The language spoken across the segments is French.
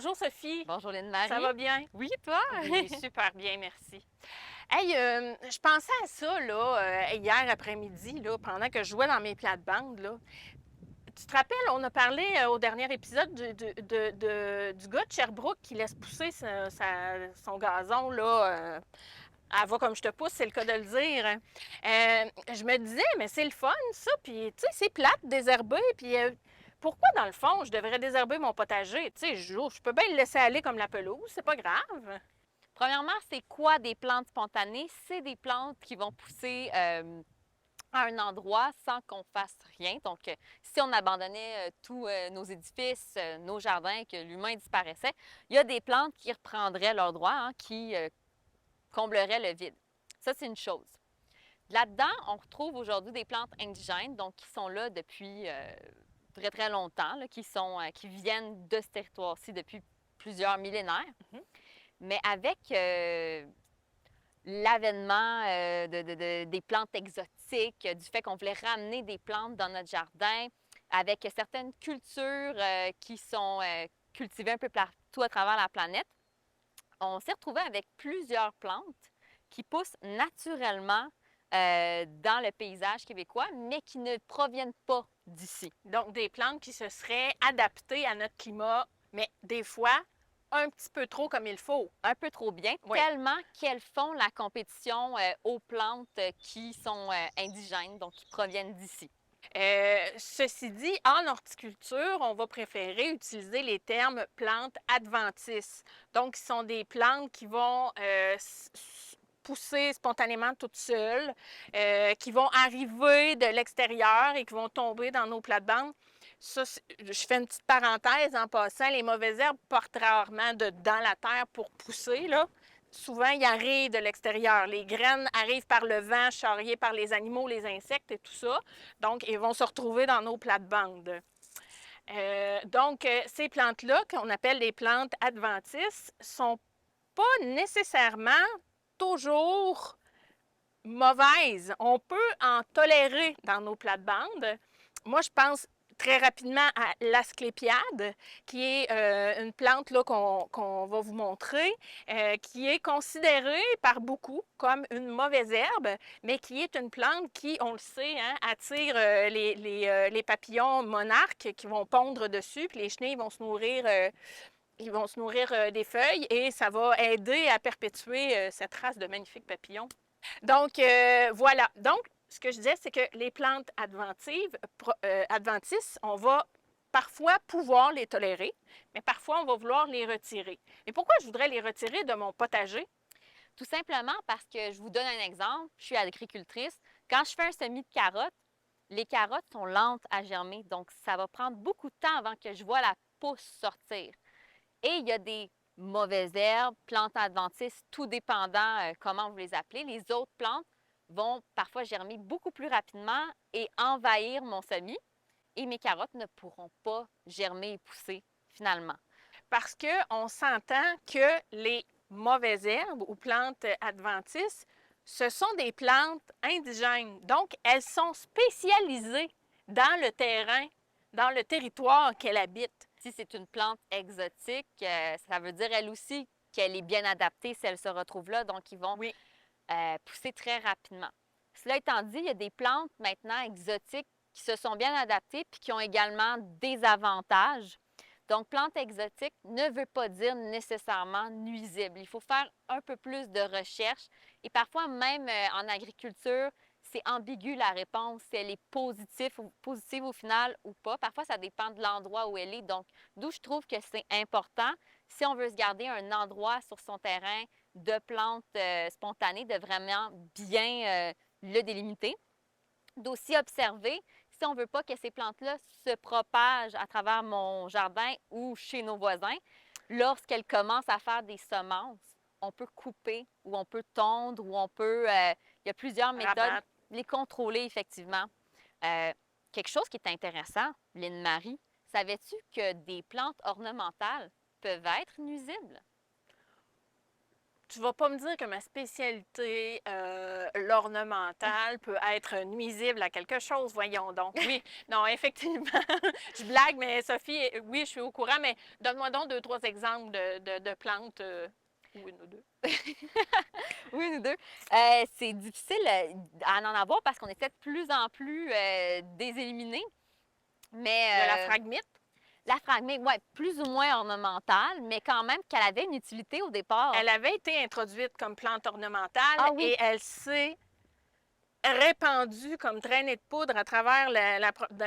Bonjour Sophie, Bonjour Lynne-Marie. ça va bien? Oui, toi? Oui, super bien, merci. Hey, je pensais à ça hier après-midi, pendant que je jouais dans mes plates-bandes. Tu te rappelles, on a parlé au dernier épisode du gars de Sherbrooke qui laisse pousser son gazon, elle va comme je te pousse, c'est le cas de le dire. Je me disais, mais c'est le fun, ça, puis tu sais, c'est plate, désherber, puis pourquoi, dans le fond, je devrais désherber mon potager? Tu sais, je peux bien le laisser aller comme la pelouse, c'est pas grave. Premièrement, c'est quoi des plantes spontanées? C'est des plantes qui vont pousser à un endroit sans qu'on fasse rien. Donc, si on abandonnait tous nos édifices, nos jardins, que l'humain disparaissait, il y a des plantes qui reprendraient leur droit, hein, qui combleraient le vide. Ça, c'est une chose. Là-dedans, on retrouve aujourd'hui des plantes indigènes, donc qui sont là depuis très, très longtemps, là, qui viennent de ce territoire-ci depuis plusieurs millénaires. Mhm. Mais avec l'avènement des plantes exotiques, du fait qu'on voulait ramener des plantes dans notre jardin, avec certaines cultures qui sont cultivées un peu partout à travers la planète, on s'est retrouvé avec plusieurs plantes qui poussent naturellement dans le paysage québécois, mais qui ne proviennent pas d'ici. Donc, des plantes qui se seraient adaptées à notre climat, mais des fois, un petit peu trop comme il faut. Un peu trop bien, Oui. tellement qu'elles font la compétition aux plantes qui sont indigènes, donc qui proviennent d'ici. Ceci dit, en horticulture, on va préférer utiliser les termes plantes adventices. Donc, ce sont des plantes qui vont pousser spontanément toutes seules, qui vont arriver de l'extérieur et qui vont tomber dans nos plates-bandes. Ça, je fais une petite parenthèse en passant. Les mauvaises herbes portent rarement dans la terre pour pousser, là. Souvent, ils arrivent de l'extérieur. Les graines arrivent par le vent, charriées par les animaux, les insectes et tout ça. Donc, ils vont se retrouver dans nos plates-bandes. Ces plantes-là, qu'on appelle des plantes adventices, sont pas nécessairement toujours mauvaises. On peut en tolérer dans nos plates-bandes. Moi, je pense très rapidement à l'asclépiade, qui est une plante qu'on va vous montrer, qui est considérée par beaucoup comme une mauvaise herbe, mais qui est une plante qui, on le sait, hein, attire les papillons monarques qui vont pondre dessus, puis les chenilles vont se nourrir. Ils vont se nourrir des feuilles et ça va aider à perpétuer cette race de magnifiques papillons. Donc, voilà. Donc, ce que je disais, c'est que les plantes adventices, on va parfois pouvoir les tolérer, mais parfois on va vouloir les retirer. Mais pourquoi je voudrais les retirer de mon potager? Tout simplement parce que je vous donne un exemple, je suis agricultrice. Quand je fais un semis de carottes, les carottes sont lentes à germer, donc ça va prendre beaucoup de temps avant que je vois la pousse sortir. Et il y a des mauvaises herbes, plantes adventices, tout dépendant comment vous les appelez. Les autres plantes vont parfois germer beaucoup plus rapidement et envahir mon semis et mes carottes ne pourront pas germer et pousser finalement. Parce qu'on s'entend que les mauvaises herbes ou plantes adventices, ce sont des plantes indigènes. Donc, elles sont spécialisées dans le terrain, dans le territoire qu'elles habitent. Si c'est une plante exotique, ça veut dire elle aussi qu'elle est bien adaptée si elle se retrouve là, donc ils vont Oui. pousser très rapidement. Cela étant dit, il y a des plantes maintenant exotiques qui se sont bien adaptées puis qui ont également des avantages. Donc, plante exotique ne veut pas dire nécessairement nuisible. Il faut faire un peu plus de recherche et parfois même en agriculture, c'est ambigu la réponse, si elle est positive au final ou pas. Parfois, ça dépend de l'endroit où elle est. Donc, d'où je trouve que c'est important, si on veut se garder un endroit sur son terrain de plantes spontanées, de vraiment bien le délimiter, d'aussi observer si on ne veut pas que ces plantes-là se propagent à travers mon jardin ou chez nos voisins. Lorsqu'elles commencent à faire des semences, on peut couper ou on peut tondre ou on peut... il y a plusieurs méthodes, Rabattre. les contrôler effectivement. Euh, Quelque chose qui est intéressant, Lynne-Marie, savais-tu que des plantes ornementales peuvent être nuisibles? tu vas pas me dire que ma spécialité, l'ornemental, peut être nuisible à quelque chose, voyons donc. Oui, non, effectivement, je blague, mais Sophie, oui, je suis au courant, mais donne-moi donc 2, 3 exemples de plantes, ou une ou deux. Oui, nous deux. C'est difficile à en avoir parce qu'on essaie de plus en plus d'éliminer. De la Mais phragmite. la phragmite, ouais, plus ou moins ornementale, mais quand même qu'elle avait une utilité au départ. Elle avait été introduite comme plante ornementale Ah oui, et elle s'est répandue comme traînée de poudre à travers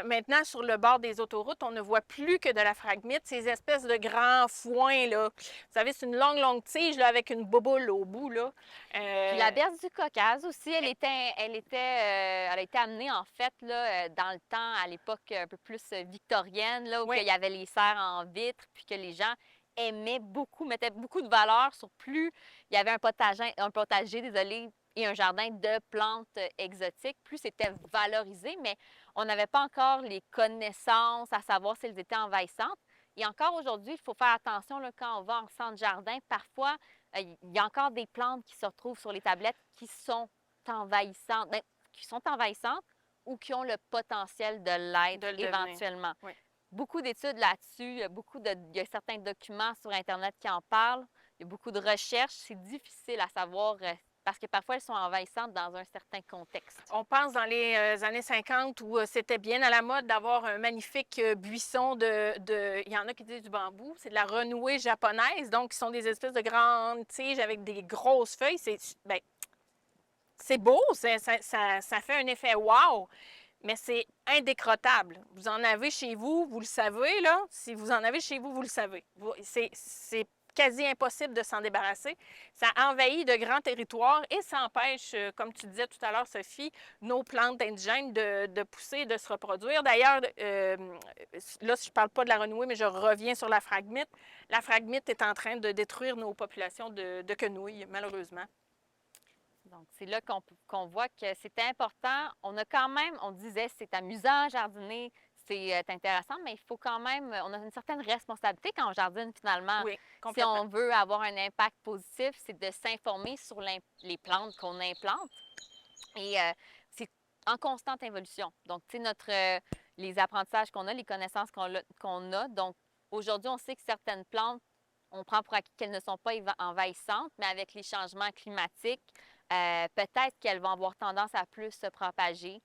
maintenant, sur le bord des autoroutes, on ne voit plus que de la phragmite, ces espèces de grands foins, là. Vous savez, c'est une longue, longue tige, là, avec une boboule au bout, là. puis la berce du Caucase aussi, elle a été amenée en fait là, dans le temps, à l'époque un peu plus victorienne, là, où Oui, il y avait les serres en vitre, puis que les gens aimaient beaucoup, mettaient beaucoup de valeur sur plus il y avait un potager, désolé, et un jardin de plantes exotiques, plus c'était valorisé, mais on n'avait pas encore les connaissances à savoir si elles étaient envahissantes. Et encore aujourd'hui, il faut faire attention là, quand on va en centre jardin, parfois il y a encore des plantes qui se retrouvent sur les tablettes qui sont envahissantes, bien, qui sont envahissantes ou qui ont le potentiel de de l'être le devenir. éventuellement. Oui. Beaucoup d'études là-dessus, il y a certains documents sur Internet qui en parlent, il y a beaucoup de recherches, c'est difficile à savoir parce que parfois elles sont envahissantes dans un certain contexte. On pense dans les années 50 où c'était bien à la mode d'avoir un magnifique buisson il y en a qui disent du bambou, c'est de la renouée japonaise, donc qui sont des espèces de grandes tiges avec des grosses feuilles. Ben, c'est beau, ça fait un effet wow, mais c'est indécrottable. Vous en avez chez vous, vous le savez, là. Si vous en avez chez vous, vous le savez. C'est quasi impossible de s'en débarrasser. Ça envahit de grands territoires et ça empêche, comme tu disais tout à l'heure, Sophie, nos plantes indigènes de pousser, de se reproduire. D'ailleurs, là, je ne parle pas de la renouée, mais je reviens sur la phragmite. La phragmite est en train de détruire nos populations de quenouilles, malheureusement. Donc, c'est là qu'on voit que c'était important. On a quand même, on disait, c'est amusant, jardiner, c'est intéressant, mais il faut quand même, on a une certaine responsabilité quand on jardine finalement. Oui, Si complètement. on veut avoir un impact positif, c'est de s'informer sur les plantes qu'on implante. Et c'est en constante évolution. Donc, tu sais, les apprentissages qu'on a, les connaissances qu'on a. Donc, aujourd'hui, on sait que certaines plantes, on prend pour acquis qu'elles ne sont pas envahissantes, mais avec les changements climatiques, peut-être qu'elles vont avoir tendance à plus se propager,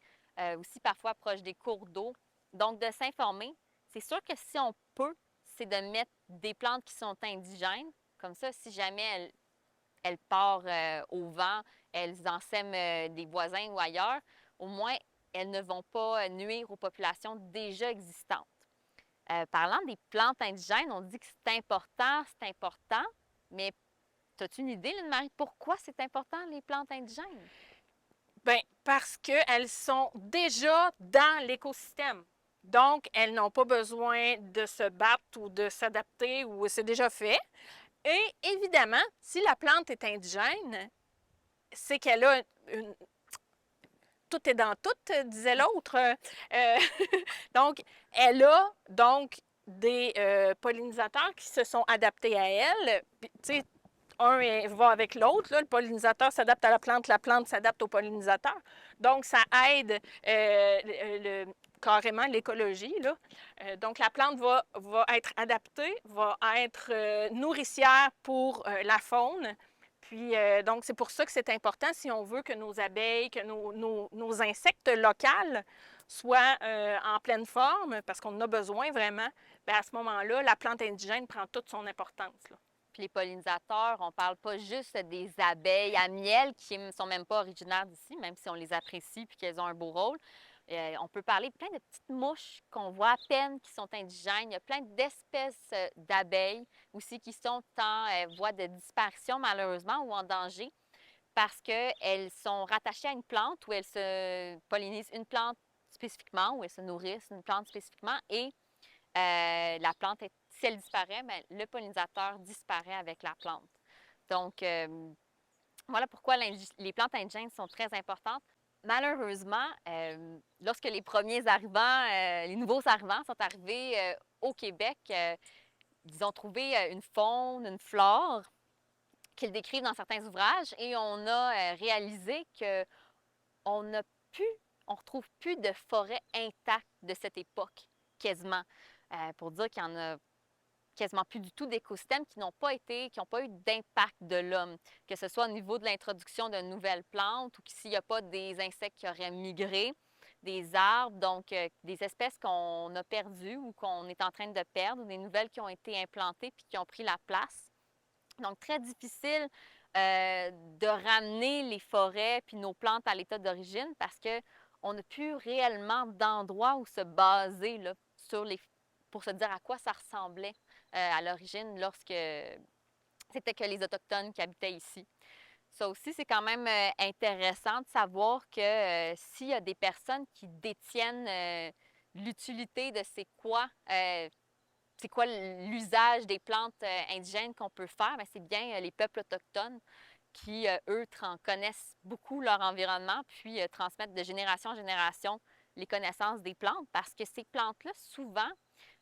aussi parfois proche des cours d'eau. Donc, de s'informer, c'est sûr que si on peut, c'est de mettre des plantes qui sont indigènes. Comme ça, si jamais elles partent au vent, elles en sèment des voisins ou ailleurs, au moins, elles ne vont pas nuire aux populations déjà existantes. Parlant des plantes indigènes, on dit que c'est important, mais as-tu une idée, Lynne-Marie, pourquoi c'est important, les plantes indigènes? Bien, parce qu'elles sont déjà dans l'écosystème. Donc, elles n'ont pas besoin de se battre ou de s'adapter ou c'est déjà fait. Et évidemment, si la plante est indigène, c'est qu'elle a une... Tout est dans tout, disait l'autre. Donc, elle a donc des pollinisateurs qui se sont adaptés à elle. Puis, tu sais, un va avec l'autre. Le pollinisateur s'adapte à la plante s'adapte au pollinisateur. Donc, ça aide carrément l'écologie. Donc, la plante va être adaptée, va être nourricière pour la faune. Puis, donc, c'est pour ça que c'est important si on veut que nos abeilles, que nos insectes locaux soient en pleine forme, parce qu'on en a besoin vraiment, bien, à ce moment-là, la plante indigène prend toute son importance. Là. Puis les pollinisateurs, on ne parle pas juste des abeilles à miel qui ne sont même pas originaires d'ici, même si on les apprécie et qu'elles ont un beau rôle. On peut parler de plein de petites mouches qu'on voit à peine qui sont indigènes. Il y a plein d'espèces d'abeilles aussi qui sont en voie de disparition malheureusement ou en danger parce qu'elles sont rattachées à une plante où elles se pollinisent une plante spécifiquement, où elles se nourrissent une plante spécifiquement et la plante, si elle disparaît, bien, le pollinisateur disparaît avec la plante. Donc, voilà pourquoi les plantes indigènes sont très importantes. Malheureusement, lorsque les premiers arrivants, les nouveaux arrivants sont arrivés au Québec, ils ont trouvé une faune, une flore qu'ils décrivent dans certains ouvrages et on a réalisé qu'on n'a plus, on retrouve plus de forêts intactes de cette époque, quasiment. Pour dire qu'il y en a quasiment plus du tout d'écosystèmes qui n'ont pas eu d'impact de l'homme, que ce soit au niveau de l'introduction de nouvelles plantes ou s'il n'y a pas des insectes qui auraient migré, des arbres, donc des espèces qu'on a perdues ou qu'on est en train de perdre, ou des nouvelles qui ont été implantées puis qui ont pris la place. Donc, très difficile de ramener les forêts puis nos plantes à l'état d'origine parce qu'on n'a plus réellement d'endroit où se baser là, pour se dire à quoi ça ressemblait à l'origine lorsque c'était que les Autochtones qui habitaient ici. Ça aussi, c'est quand même intéressant de savoir que s'il y a des personnes qui détiennent l'utilité de c'est quoi l'usage des plantes indigènes qu'on peut faire, bien, c'est bien les peuples autochtones qui, eux, connaissent beaucoup leur environnement, puis transmettent de génération en génération les connaissances des plantes, parce que ces plantes-là, souvent,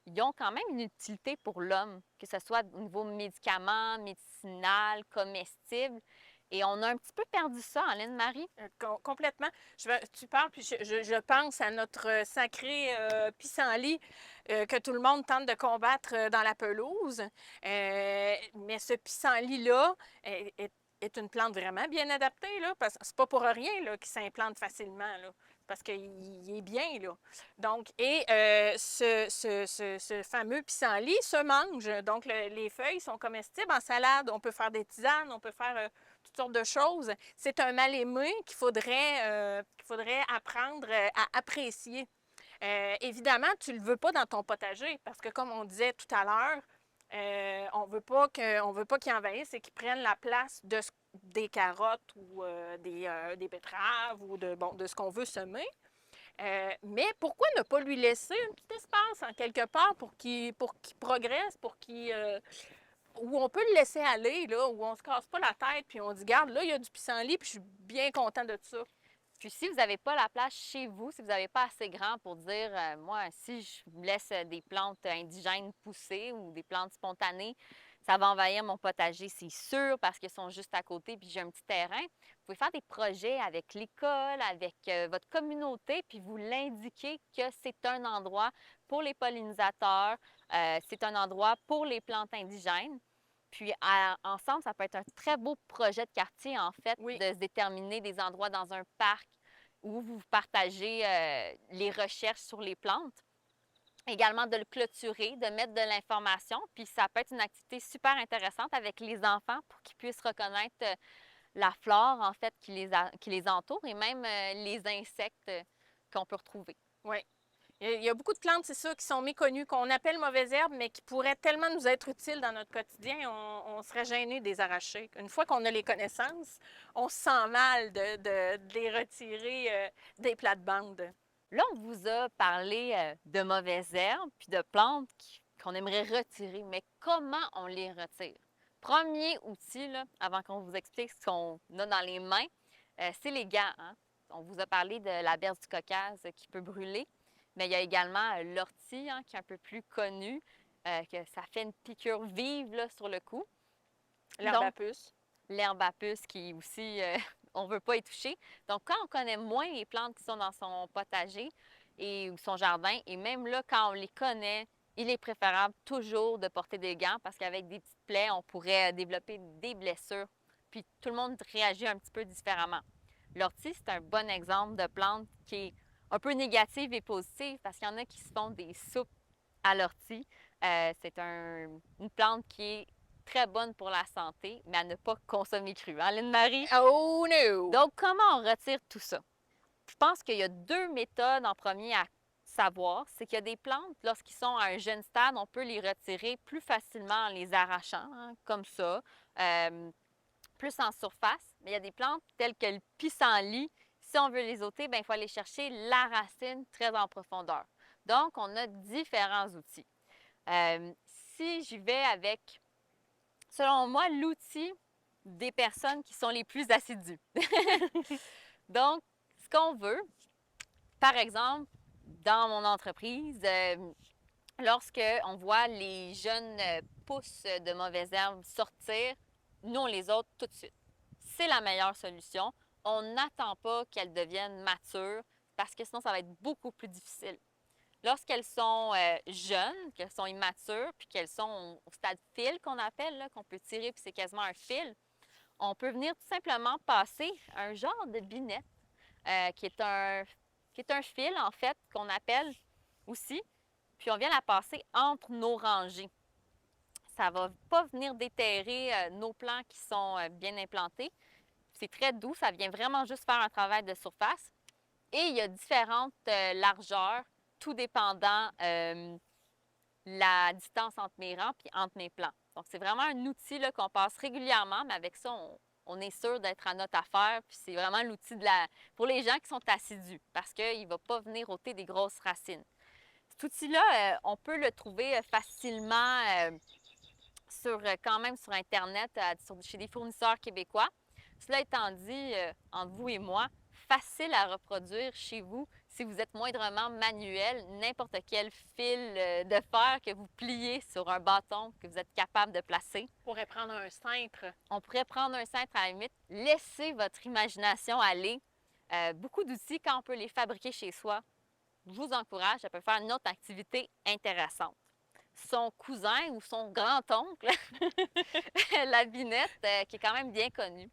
ils ont quand même une utilité pour l'homme, que ce soit au niveau médicaments, médicinal, comestible. Et on a un petit peu perdu ça, Anne-Marie. Complètement. Tu parles, puis je pense à notre sacré pissenlit que tout le monde tente de combattre dans la pelouse. Mais ce pissenlit-là est une plante vraiment bien adaptée, là, parce que c'est pas pour rien là, qu'il s'implante facilement, là, parce qu'il est bien, là. Donc, ce fameux pissenlit se mange. Donc, les feuilles sont comestibles en salade. On peut faire des tisanes, on peut faire toutes sortes de choses. C'est un mal-aimé qu'il faudrait apprendre à apprécier. Évidemment, tu ne le veux pas dans ton potager parce que, comme on disait tout à l'heure, on veut pas qu'ils envahissent et qu'ils prennent la place des carottes ou des betteraves ou de ce qu'on veut semer. Mais pourquoi ne pas lui laisser un petit espace en quelque part pour qu'il progresse, où on peut le laisser aller, là, où on ne se casse pas la tête, puis on dit, garde, là, il y a du pissenlit, puis je suis bien content de ça. Puis si vous n'avez pas la place chez vous, si vous n'avez pas assez grand pour dire, moi, si je laisse des plantes indigènes pousser ou des plantes spontanées, ça va envahir mon potager, c'est sûr, parce qu'ils sont juste à côté, puis j'ai un petit terrain. Vous pouvez faire des projets avec l'école, avec votre communauté, puis vous l'indiquer que c'est un endroit pour les pollinisateurs, c'est un endroit pour les plantes indigènes. Puis ensemble, ça peut être un très beau projet de quartier, en fait, Oui. de se déterminer des endroits dans un parc où vous partagez les recherches sur les plantes. Également de le clôturer, de mettre de l'information. Puis ça peut être une activité super intéressante avec les enfants pour qu'ils puissent reconnaître la flore, en fait, qui les entoure et même les insectes qu'on peut retrouver. Oui. Il y a beaucoup de plantes, c'est ça, qui sont méconnues, qu'on appelle mauvaises herbes, mais qui pourraient tellement nous être utiles dans notre quotidien, on serait gêné de les arracher. Une fois qu'on a les connaissances, on se sent mal de les retirer des plates-bandes. Là, on vous a parlé de mauvaises herbes puis de plantes qu'on aimerait retirer, mais comment on les retire? Premier outil, là, avant qu'on vous explique ce qu'on a dans les mains, c'est les gants. Hein? On vous a parlé de la berce du Caucase qui peut brûler, mais il y a également l'ortie hein, qui est un peu plus connue, que ça fait une piqûre vive là, sur le cou. L'herbe à puce. L'herbe à puce qui aussi, on ne veut pas y toucher. Donc, quand on connaît moins les plantes qui sont dans son potager et son jardin, et même là, quand on les connaît, il est préférable toujours de porter des gants parce qu'avec des petites plaies, on pourrait développer des blessures. Puis tout le monde réagit un petit peu différemment. L'ortie, c'est un bon exemple de plante qui est un peu négative et positive parce qu'il y en a qui se font des soupes à l'ortie. C'est une plante qui est très bonne pour la santé, mais à ne pas consommer cru. Hein, Lynne-Marie? Oh no! Donc, comment on retire tout ça? Je pense qu'il y a deux méthodes en premier à savoir. C'est qu'il y a des plantes, lorsqu'ils sont à un jeune stade, on peut les retirer plus facilement en les arrachant, hein, comme ça, plus en surface. Mais il y a des plantes telles que le pissenlit. Si on veut les ôter, bien, il faut aller chercher la racine très en profondeur. Donc, on a différents outils. Si j'y vais avec, selon moi, l'outil des personnes qui sont les plus assidues. Donc, ce qu'on veut, par exemple, dans mon entreprise, lorsque on voit les jeunes pousses de mauvaises herbes sortir nous, on les ôte tout de suite. C'est la meilleure solution. On n'attend pas qu'elles deviennent matures parce que sinon, ça va être beaucoup plus difficile. Lorsqu'elles sont jeunes, qu'elles sont immatures, puis qu'elles sont au stade fil qu'on appelle, là, qu'on peut tirer, puis c'est quasiment un fil, on peut venir tout simplement passer un genre de binette qui est un fil, en fait, qu'on appelle aussi, puis on vient la passer entre nos rangées. Ça ne va pas venir déterrer nos plants qui sont bien implantés. C'est très doux, ça vient vraiment juste faire un travail de surface. Et il y a différentes largeurs, tout dépendant la distance entre mes rangs puis entre mes plants. Donc, c'est vraiment un outil qu'on passe régulièrement, mais avec ça, on est sûr d'être à notre affaire. Puis c'est vraiment l'outil pour les gens qui sont assidus parce qu'il ne va pas venir ôter des grosses racines. Cet outil-là, on peut le trouver facilement quand même sur Internet, chez des fournisseurs québécois. Cela étant dit, entre vous et moi, facile à reproduire chez vous si vous êtes moindrement manuel, n'importe quel fil de fer que vous pliez sur un bâton que vous êtes capable de placer. On pourrait prendre un cintre. On pourrait prendre un cintre à la limite. Laissez votre imagination aller. Beaucoup d'outils, quand on peut les fabriquer chez soi, je vous encourage, ça peut faire une autre activité intéressante. Son cousin ou son grand-oncle, la binette, qui est quand même bien connue.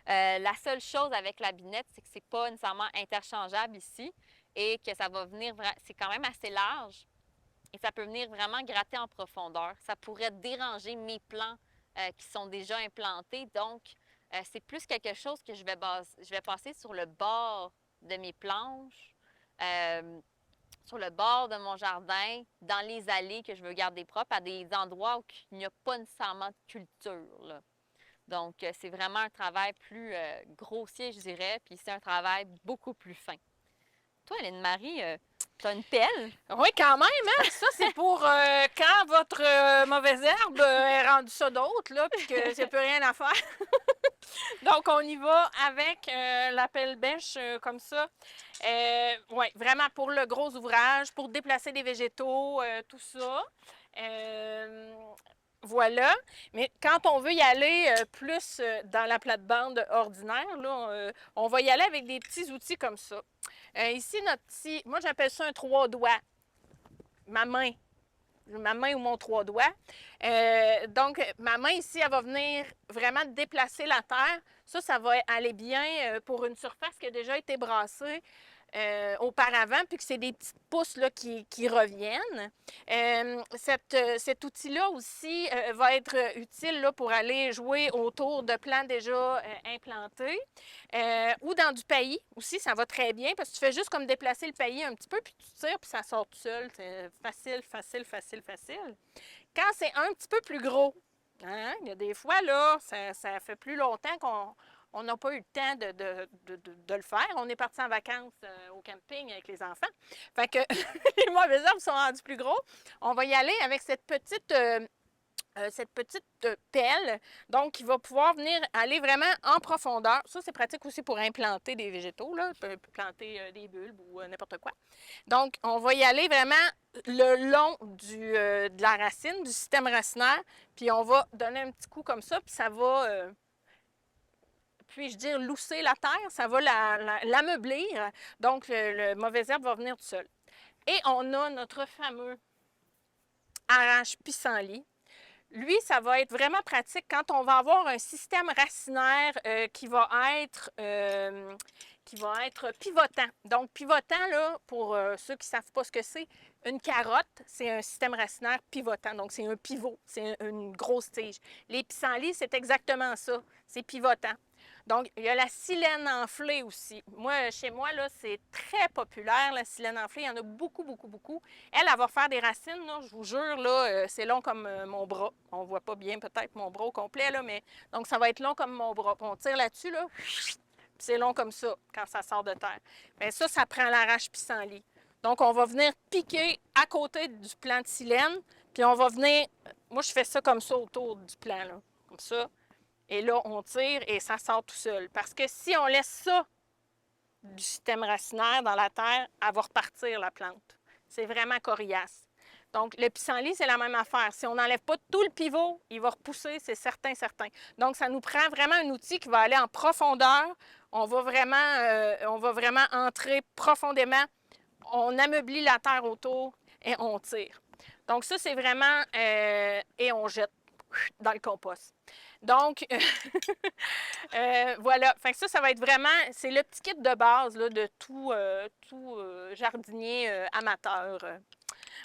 La seule chose avec la binette, c'est que ce n'est pas nécessairement interchangeable ici et que ça va venir, c'est quand même assez large et ça peut venir vraiment gratter en profondeur. Ça pourrait déranger mes plants qui sont déjà implantés. Donc, c'est plus quelque chose que je vais passer sur le bord de mes planches, sur le bord de mon jardin, dans les allées que je veux garder propres, à des endroits où il n'y a pas nécessairement de culture, là. Donc, c'est vraiment un travail plus grossier, je dirais, puis c'est un travail beaucoup plus fin. Toi, Hélène-Marie, tu as une pelle? Oui, quand même, hein? Ça, c'est pour quand votre mauvaise herbe est rendue ça d'autre, là, puis qu'il n'y a plus rien à faire. Donc, on y va avec la pelle bêche comme ça. Oui, vraiment pour le gros ouvrage, pour déplacer des végétaux, tout ça. Voilà. Mais quand on veut y aller plus dans la plate-bande ordinaire, là, on va y aller avec des petits outils comme ça. Ici, moi j'appelle ça un 3 doigts. Ma main ou mon 3 doigts. Donc, ma main ici, elle va venir vraiment déplacer la terre. Ça va aller bien pour une surface qui a déjà été brassée auparavant, puis que c'est des petites pousses là, qui reviennent. Cet outil-là aussi va être utile là, pour aller jouer autour de plants déjà implantés ou dans du paillis aussi, ça va très bien parce que tu fais juste comme déplacer le paillis un petit peu, puis tu tires, puis ça sort tout seul. C'est facile, facile, facile, facile. Quand c'est un petit peu plus gros, hein, il y a des fois, là, ça fait plus longtemps qu'on n'a pas eu le temps de le faire. On est parti en vacances au camping avec les enfants. Fait que les mauvaises herbes sont rendues plus gros. On va y aller avec cette petite pelle, donc qui va pouvoir venir aller vraiment en profondeur. Ça, c'est pratique aussi pour implanter des végétaux, là, planter des bulbes ou n'importe quoi. Donc, on va y aller vraiment le long de la racine, du système racinaire, puis on va donner un petit coup comme ça, puis ça va, puis-je dire, lousser la terre, ça va l'ameublir. Donc, le mauvais herbe va venir tout seul. Et on a notre fameux arrache-pissenlit. Lui, ça va être vraiment pratique quand on va avoir un système racinaire qui va être pivotant. Donc, pivotant, là, pour ceux qui ne savent pas ce que c'est, une carotte, c'est un système racinaire pivotant. Donc, c'est un pivot, c'est une grosse tige. Les pissenlits, c'est exactement ça, c'est pivotant. Donc, il y a la silène enflée aussi. Moi, chez moi, là, c'est très populaire, la silène enflée. Il y en a beaucoup, beaucoup, beaucoup. Elle va faire des racines, là, je vous jure, là, c'est long comme mon bras. On ne voit pas bien peut-être mon bras au complet, là, mais donc ça va être long comme mon bras. On tire là-dessus, là, c'est long comme ça quand ça sort de terre. Bien, ça prend l'arrache-pissenlit. Donc, on va venir piquer à côté du plant de silène, puis on va venir... Moi, je fais ça comme ça autour du plant, là, comme ça. Et là, on tire et ça sort tout seul. Parce que si on laisse ça du système racinaire dans la terre, elle va repartir, la plante. C'est vraiment coriace. Donc, le pissenlit, c'est la même affaire. Si on n'enlève pas tout le pivot, il va repousser, c'est certain, certain. Donc, ça nous prend vraiment un outil qui va aller en profondeur. On va vraiment entrer profondément. On ameublit la terre autour et on tire. Donc, ça, c'est vraiment... et on jette dans le compost. Donc, voilà. Fait que ça va être vraiment... C'est le petit kit de base là, de tout jardinier amateur.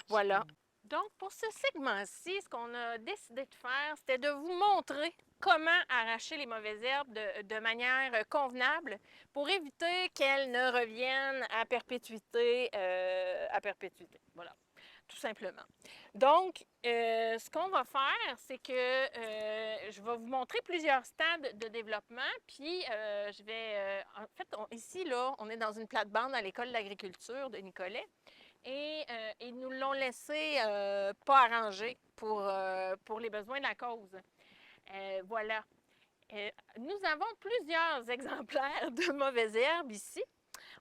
Voilà. Donc, pour ce segment-ci, ce qu'on a décidé de faire, c'était de vous montrer comment arracher les mauvaises herbes de manière convenable pour éviter qu'elles ne reviennent à perpétuité. Voilà, tout simplement. Donc, ce qu'on va faire, c'est que je vais vous montrer plusieurs stades de développement, puis je vais... en fait, ici, là, on est dans une plate-bande à l'École d'agriculture de Nicolet. Et ils nous l'ont laissé pas arrangé pour les besoins de la cause. Voilà. Nous avons plusieurs exemplaires de mauvaises herbes ici.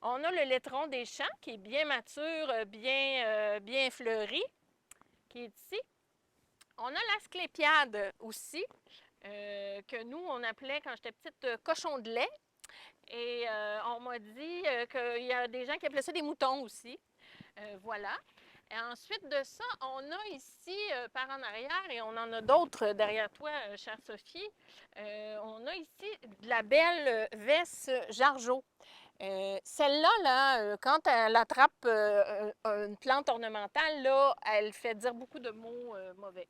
On a le laitron des champs qui est bien mature, bien fleuri, qui est ici. On a l'asclépiade aussi, que nous, on appelait, quand j'étais petite, cochon de lait. Et on m'a dit qu'il y a des gens qui appelaient ça des moutons aussi. Voilà. Et ensuite de ça, on a ici, par en arrière, et on en a d'autres derrière toi, chère Sophie, on a ici de la belle Vesse Jargeau. Celle-là, là, quand elle attrape une plante ornementale, là, elle fait dire beaucoup de mots mauvais.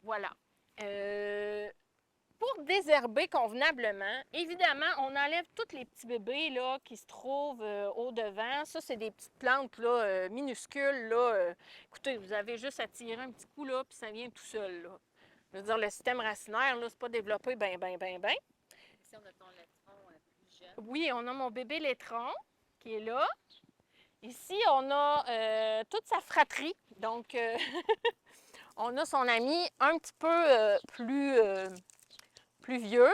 Voilà. Pour désherber convenablement, évidemment, on enlève tous les petits bébés là, qui se trouvent au-devant. Ça, c'est des petites plantes là, minuscules. Là. Écoutez, vous avez juste à tirer un petit coup, là, puis ça vient tout seul. Là. Je veux dire, le système racinaire, là, c'est pas développé bien. Ici, on a ton laitron plus jeune. Oui, on a mon bébé laitron qui est là. Ici, on a toute sa fratrie. Donc, on a son ami un petit peu plus vieux.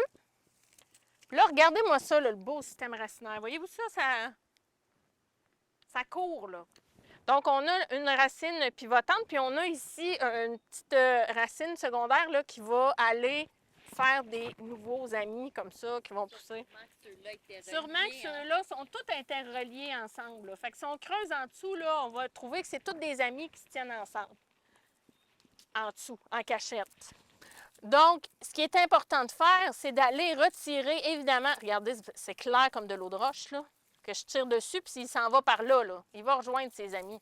Puis là, regardez-moi ça, là, le beau système racinaire. Voyez-vous ça, ça court, là. Donc, on a une racine pivotante, puis on a ici une petite racine secondaire là, qui va aller faire des nouveaux amis comme ça, qui vont pousser. Sûrement que ceux-là sont tous interreliés ensemble. Là. Fait que si on creuse en dessous, là, on va trouver que c'est tous des amis qui se tiennent ensemble. En dessous, en cachette. Donc, ce qui est important de faire, c'est d'aller retirer, évidemment, regardez, c'est clair comme de l'eau de roche, là, que je tire dessus, puis s'il s'en va par là, là, il va rejoindre ses amis.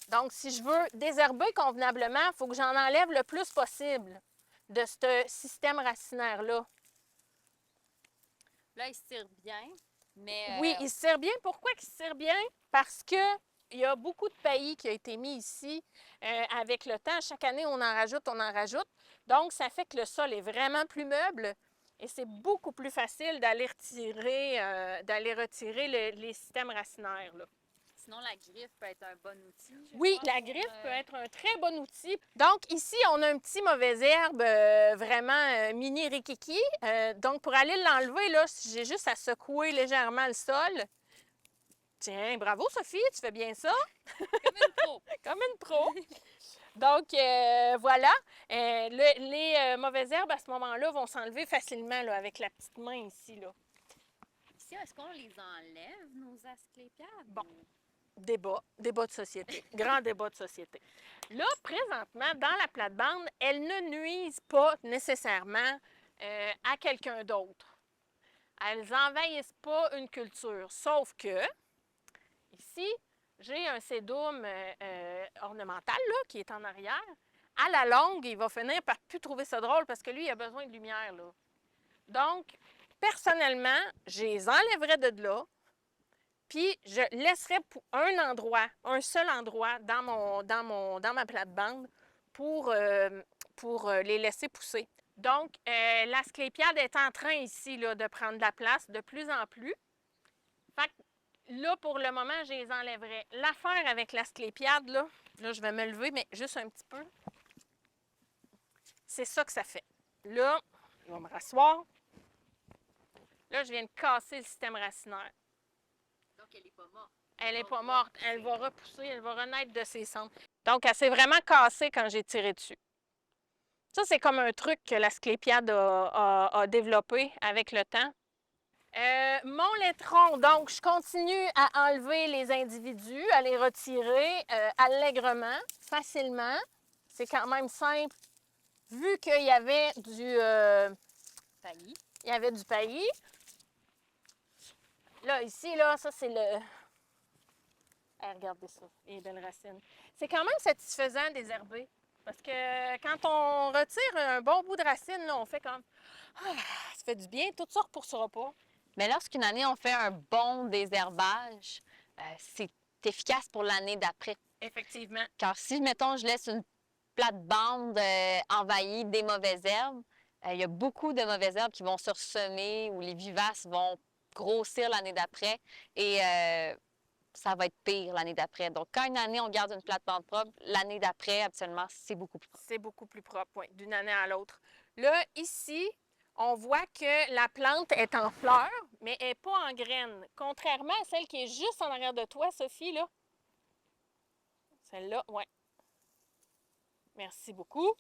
Donc, si je veux désherber convenablement, il faut que j'en enlève le plus possible de ce système racinaire-là. Là, il se tire bien, mais... Oui, il se tire bien. Pourquoi il se tire bien? Parce que il y a beaucoup de paillis qui a été mis ici avec le temps. Chaque année, on en rajoute. Donc, ça fait que le sol est vraiment plus meuble et c'est beaucoup plus facile d'aller retirer les systèmes racinaires. Là. Sinon, la griffe peut être un bon outil. Oui, la griffe peut être un très bon outil. Donc, ici, on a un petit mauvais herbe vraiment mini rikiki. Donc, pour aller l'enlever, là, j'ai juste à secouer légèrement le sol. Tiens, bravo Sophie, tu fais bien ça. Comme une pro. Comme une pro. Donc, voilà. Les mauvaises herbes, à ce moment-là, vont s'enlever facilement là, avec la petite main ici. Là. Ici, est-ce qu'on les enlève, nos asclépiades? Bon, débat de société. Grand débat de société. Là, présentement, dans la plate-bande, elles ne nuisent pas nécessairement à quelqu'un d'autre. Elles n'envahissent pas une culture, sauf que ici, j'ai un sédum ornemental là, qui est en arrière. À la longue, il va finir par plus trouver ça drôle parce que lui, il a besoin de lumière. Là. Donc, personnellement, je les enlèverais de là, puis je laisserais un seul endroit dans ma plate-bande pour les laisser pousser. Donc, l'asclépiade est en train ici là, de prendre de la place de plus en plus. Fait que là, pour le moment, je les enlèverais. L'affaire avec l'asclépiade, là, je vais me lever, mais juste un petit peu. C'est ça que ça fait. Là, je vais me rasseoir. Là, je viens de casser le système racinaire. Donc, elle n'est pas morte. Elle n'est pas morte. Elle va repousser, elle va renaître de ses cendres. Donc, elle s'est vraiment cassée quand j'ai tiré dessus. Ça, c'est comme un truc que l'Asclépiade a développé avec le temps. Mon laitron, donc je continue à enlever les individus, à les retirer allègrement, facilement. C'est quand même simple, vu qu'il y avait du Paillis. il y avait du paillis. Là, ici, là, ça c'est le... Hey, regardez ça, les belles racines. C'est quand même satisfaisant désherber. Parce que quand on retire un bon bout de racine, là, on fait comme... Ah, ça fait du bien, tout ça ne repoussera pas. Mais lorsqu'une année, on fait un bon désherbage, c'est efficace pour l'année d'après. Effectivement. Car si, mettons, je laisse une plate-bande envahie des mauvaises herbes, il y a beaucoup de mauvaises herbes qui vont se ressemer ou les vivaces vont grossir l'année d'après et ça va être pire l'année d'après. Donc, quand une année, on garde une plate-bande propre, l'année d'après, habituellement, c'est beaucoup plus propre. C'est beaucoup plus propre, oui, d'une année à l'autre. Là, ici, on voit que la plante est en fleur, mais elle n'est pas en graines. Contrairement à celle qui est juste en arrière de toi, Sophie, là. Celle-là, oui. Merci beaucoup.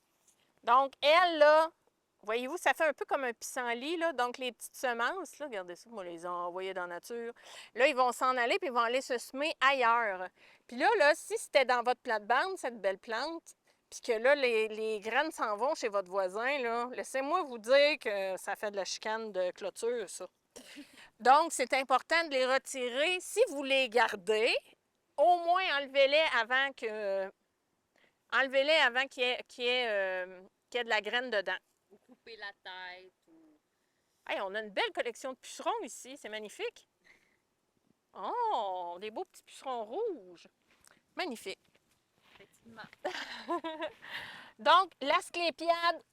Donc, elle, là, voyez-vous, ça fait un peu comme un pissenlit, là. Donc, les petites semences, là, regardez ça, moi, les ai envoyées dans la nature. Là, ils vont s'en aller, puis ils vont aller se semer ailleurs. Puis là, si c'était dans votre plate-bande, cette belle plante, puis que là, les graines s'en vont chez votre voisin, là, laissez-moi vous dire que ça fait de la chicane de clôture, ça. Donc, c'est important de les retirer. Si vous les gardez, au moins enlevez-les avant que... Enlevez-les avant qu'il y ait de la graine dedans. Ou couper la tête. Ou... Hey, on a une belle collection de pucerons ici, c'est magnifique. Oh, des beaux petits pucerons rouges. Magnifique. Effectivement. Donc, l'asclépiade,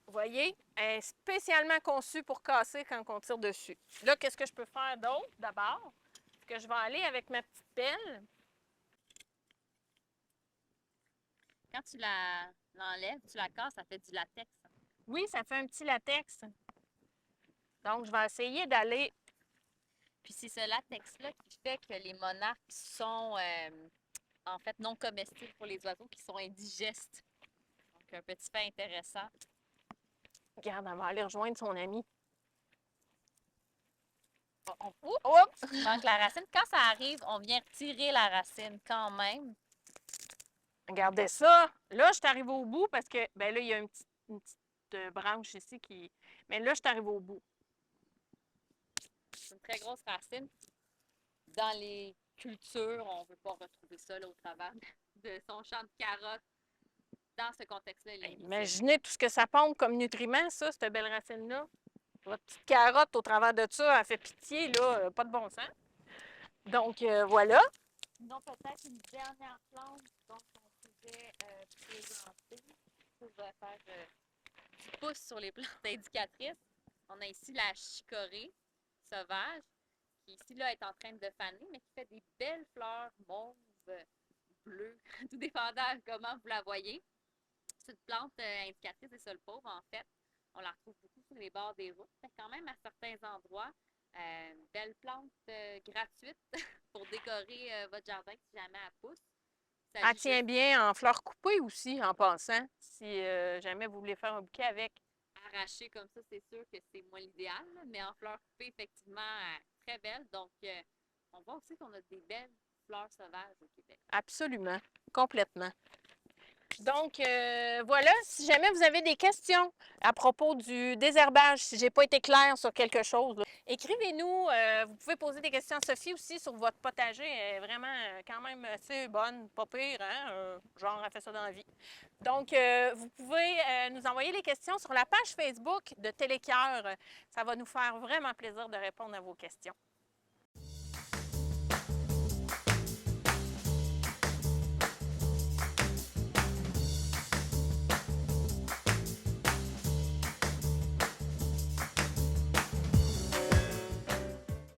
vous voyez, est spécialement conçue pour casser quand on tire dessus. Là, qu'est-ce que je peux faire d'autre d'abord? C'est que je vais aller avec ma petite pelle. Quand tu l'enlèves, tu la casses, ça fait du latex. Oui, ça fait un petit latex. Donc, je vais essayer d'aller... Puis c'est ce latex-là qui fait que les monarques sont en fait non comestibles pour les oiseaux, qui sont indigestes. Donc, un petit fait intéressant. Regarde, elle va aller rejoindre son ami. Oups! Donc, la racine, quand ça arrive, on vient retirer la racine quand même. Regardez ça. Là, je suis arrivée au bout parce que, ben là, il y a une petite branche ici qui... Mais là, je suis arrivée au bout. C'est une très grosse racine. Dans les cultures, on ne veut pas retrouver ça là, au travers de son champ de carottes. Dans ce contexte-là, il est imaginez tout ce que ça pompe comme nutriments, ça, cette belle racine-là. Votre petite carotte au travers de ça, elle fait pitié, là, pas de bon sens. Donc, voilà. Sinon, peut-être une dernière plante dont on pouvait présenter pour faire du pouce sur les plantes indicatrices. On a ici la chicorée sauvage, qui ici là est en train de faner, mais qui fait des belles fleurs mauves, bleues, tout dépendant de comment vous la voyez. C'est une plante indicatrice des sols pauvres, en fait. On la retrouve beaucoup sur les bords des routes, mais quand même à certains endroits. Une belle plante gratuite pour décorer votre jardin si jamais elle pousse. Elle tient bien en fleurs coupées aussi, en passant, si jamais vous voulez faire un bouquet avec. Arraché comme ça, c'est sûr que c'est moins l'idéal, mais en fleurs coupées, effectivement, très belle. Donc, on voit aussi qu'on a des belles fleurs sauvages au Québec. Absolument, complètement. Donc, voilà, si jamais vous avez des questions à propos du désherbage, si je n'ai pas été claire sur quelque chose, écrivez-nous. Vous pouvez poser des questions à Sophie aussi sur votre potager. Elle est vraiment quand même assez bonne, pas pire, hein? Genre, elle fait ça dans la vie. Donc, vous pouvez nous envoyer les questions sur la page Facebook de Télécœur. Ça va nous faire vraiment plaisir de répondre à vos questions.